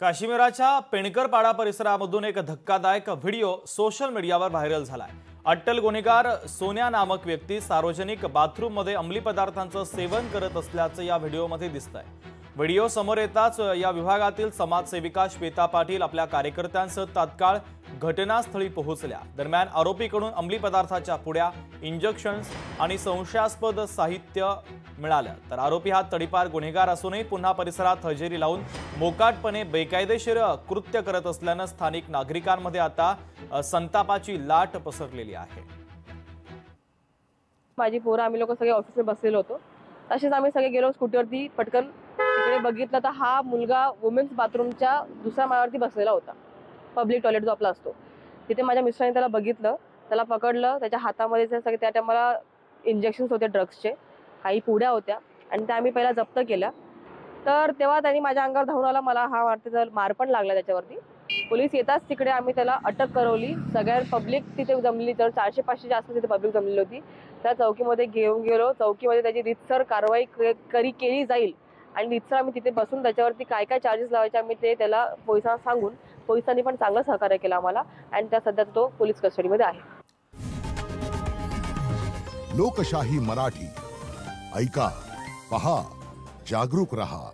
काश्मीराच्या पेणकरपाडा परिसरामधून एक धक्कादायक video social मीडियावर व्हायरल झालाय। अट्टल गुन्हेगार सोन्या नामक व्यक्ती सार्वजनिक बाथरूममध्ये अंमली पदार्थांचं सेवन करत असल्याचं या व्हिडिओमध्ये दिसतंय। व्हिडिओ समोर येताच या विभागातील समाजसेविका श्वेता पाटील आपल्या कार्यकर्त्यांसह तात्काळ घटनास्थळी पोहोचल्या। दरम्यान आरोपीकडून अंमली पदार्थाच्या पुड्या, इंजेक्शन्स आणि संशयास्पद साहित्य मिळालं। तर आरोपी हा तडीपार गुन्हेगार असूनही पुन्हा परिसरात हजेरी लावून मोकाटपणे बेकायदेशीर कृत्य करत असल्यानं स्थानिक नागरिकांमध्ये आता संतापाची लाट पसरलेली आहे। माझी पोरं आम्ही लोक सगळे ऑफिसमध्ये बसलेलो होतो। तसेच आम्ही सगळे गेलो स्कूटरवरती, पटकन तिकडे बघितलं तर हा मुलगा वुमेन्स बाथरूमच्या दुसऱ्या माळ्यावरती बसलेला होता। पब्लिक टॉयलेट जो आपला असतो तिथे माझ्या मिस्टरांनी त्याला बघितलं, त्याला पकडलं। त्याच्या हातामध्ये सगळे त्या टायमाला इंजेक्शन्स होते ड्रग्सचे, काही पुड्या होत्या आणि त्या आम्ही पहिला जप्त केल्या। तर तेव्हा त्यांनी माझ्या अंगावर धावून आला, मला हा वाटतं तर मार पण लागला त्याच्यावरती। पोलीस येताच तिकडे आम्ही त्याला अटक करवली। सगळ्या पब्लिक तिथे जमली, तर 400-500 जास्त तिथे पब्लिक जमलेली होती। त्या चौकीमध्ये घेऊन गेलो। चौकीमध्ये त्याची रीतसर कारवाई केली जाईल आणि रीतसर आम्ही तिथे बसून त्याच्यावरती काय काय चार्जेस लावायचे आम्ही ते त्याला पोलिसांना सांगून, पोलिसांनी पण चांगलं सहकार्य केलं आम्हाला आणि त्या सध्या तो पोलीस कस्टडीमध्ये आहे। लोकशाही मराठी ऐका, पहा, जागरूक रहा।